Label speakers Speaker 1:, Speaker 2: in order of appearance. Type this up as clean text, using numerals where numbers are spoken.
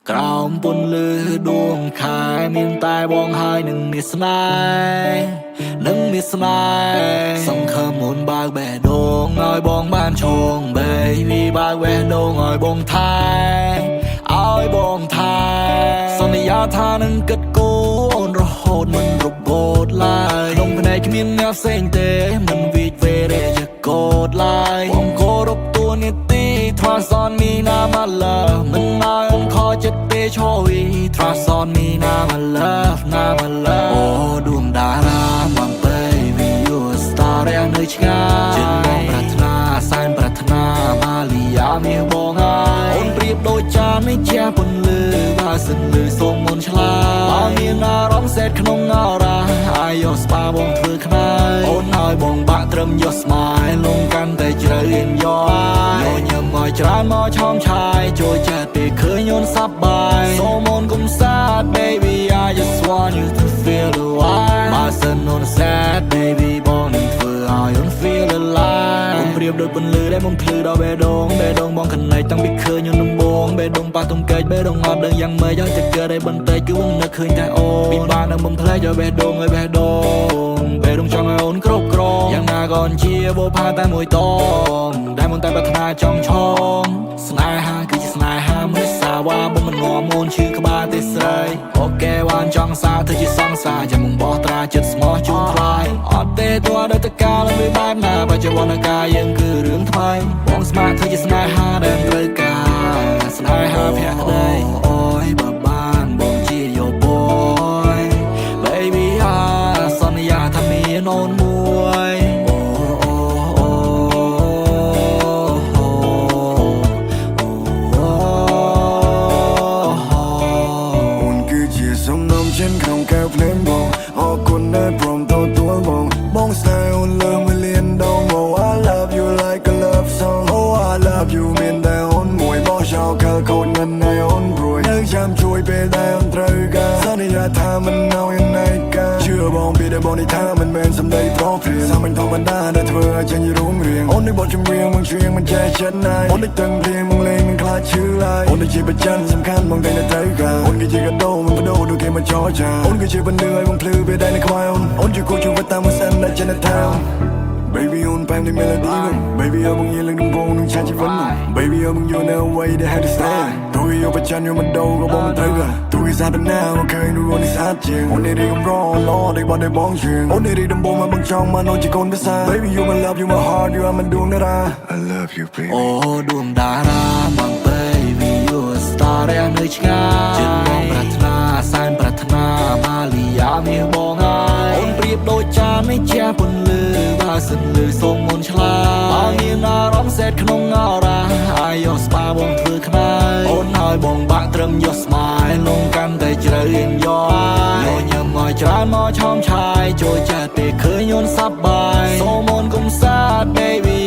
Speaker 1: ក្រោមពន្លឺដួងខែមានតែបងហើយនឹងមានស្នេហ៍សង្ឃឹមមុនបើកបេះដូងឲ្យបងបានឈង Baby បើកបេះដូងឲ្យបងថែសន្យាថានឹងគិតគូរអូនរហូតមិនរបូតឡើយក្នុងភ្នែកគ្មានអ្នកផ្សេងទេមិនវិចវេរជាកូដឡើយបងគោរពតួនាទី Trust on me now my love មិនឲ្យអូនខកចិត្តទេឈរវី Trust on me now my love អូដួងតារាបង Baby you a star ដែលនៅឆ្ងាយចិត្តបងប្រាថ្នាសែនប្រាថ្នាម៉ាលីយ៉ាមាសបងហើយអូនប្រៀបដូចចាននៃជាពន្លឺបើសិនលឺសូមមុនឆ្លាតបើមានអារម្មណ៍សេតក្នុងអរ៉ាអាយយកស្បាបងធ្វើខ្នើយអូនឲ្យបងបាក់ត្រឹមយកស្មាយលងកាន់តែជ្រៅរៀនយកញញឹមមកច្រើនមកឆោមឆាយចូលចិត្តពេលឃើញអូនសប្បាយសូមអូនកុំសាទ Baby I just want you to feel the vibe បើសិនអូន sad Baby បងនឹងធ្វើឲ្យអូន feel alive បងប្រៀបដូចពន្លឺដែលមកភ្លឺដល់បេះដូងបងខណែកតាំងពីឃើញអូនដំបងបេះដូងប៉ះទុំកែកបេះដូងអត់ដឹងយ៉ាងម៉េចឲ្យតែកើតឲ្យបន្តិចគឺបងនឹកឃើញតែអូនពីបាននឹងបំផ្លែកឲ្យបេះដូងចង់ឲ្យអូនគ្រប់គ្រងយ៉ាងណាក៏ជាបោផាតែមួយតងដែលមិនតែប្រាថ្នាចង់ឆងស្នេហាគឺជាស្នេហាមិនសាវ៉ាបងមិនងំអូនឈឺក្បាលទេស្រីអូខេបានចង់សារធ្វើជាសង្សារចាំមកបោះត្រាចិត្តស្មោះជូនថ្លៃអត់ទេទោះដល់តកាលវាបែបណាបច្ចុប្បន្នកាយើងគឺរឿងថ្មីបងស្មាតធ្វើជាស្នេហាដែលត្រូវការស្នេហាភក្តីអូយបើបានបងជាយោបយ Baby សន្យាថាមានអូនមួយ
Speaker 2: អូនគឺជាសំណុំចិនក្នុងកែវភ្លេងបងអរគុណដែលព្រមទទួលបងស្នេហ៍អូនលើមួយលានដង Oh I love you like a love song Oh I love you មានតែអូនមួយបោះចោលកលកូនមិនឲ្យអូនព្រួយនៅចាំជួយពេលដែលអូនត្រូវការសន្យាថាមិនឲ្យណៃកាជឿបងពីដែលបងនេះថាមិនមែនសម្ដីប្រព្រាសាមញ្ញធម្មតាដែលធ្វើឲ្យចេញរួមរៀងអូននេះបទចម្រៀងមកច្រៀងមិនចេះចិត្តណាយអូននេះទាំងភ្លៀងមកលេងមិនខ្លាចឈឺឡើយអូននេះជាប្រចាំសំខាន់បងតែនៅត្រូវការអូនគឺជាកាដូមិនបដូរដូចគេមកចោលចាអូនគឺជាបន្លឺឲ្យបងភ្លឺពេលដែលនៅខ្វល់អូនជាគូជីវិតតាមមួយសិនដែលចេញទៅ Baby on time the melody Baby I'm on you like the bone and chat you fun Baby I'm on you now way they had to stay Tôi yêu bạch chân yêu mình đâu có bóng tới cả Tôi ra bên nào mà khơi nuôi con đi sát chuyện Ôn đi đi không rõ lo để bọn để bóng chuyện Ôn đi đi đâm bông mà bằng trong mà nói chỉ còn biết xa Baby you my love you my heart you are my đuông đó ra I love you baby
Speaker 1: Oh đuông đá ra bằng baby you a starដែលនៅឆ្ងាយចិត្តបងប្រាថ្នាសែនប្រាថ្នាម៉ាលីយ៉ាមាសបងហើយអូនប្រៀបដូចចាននៃជាពន្លឺបើសិនលឺសូមមុនឆ្លាតបើមានអារម្មណ៍សេតក្នុងអរ៉ាអាយយកស្បាបងធ្វើខ្នើយអូនឲ្យបងបាក់ត្រឹមយកស្មាយលងកាន់តែជ្រៅរៀនយកញញឹមមកច្រើនមកឆោមឆាយចូលចិត្តពេលឃើញអូនសប្បាយសូមអូនកុំសាទ Baby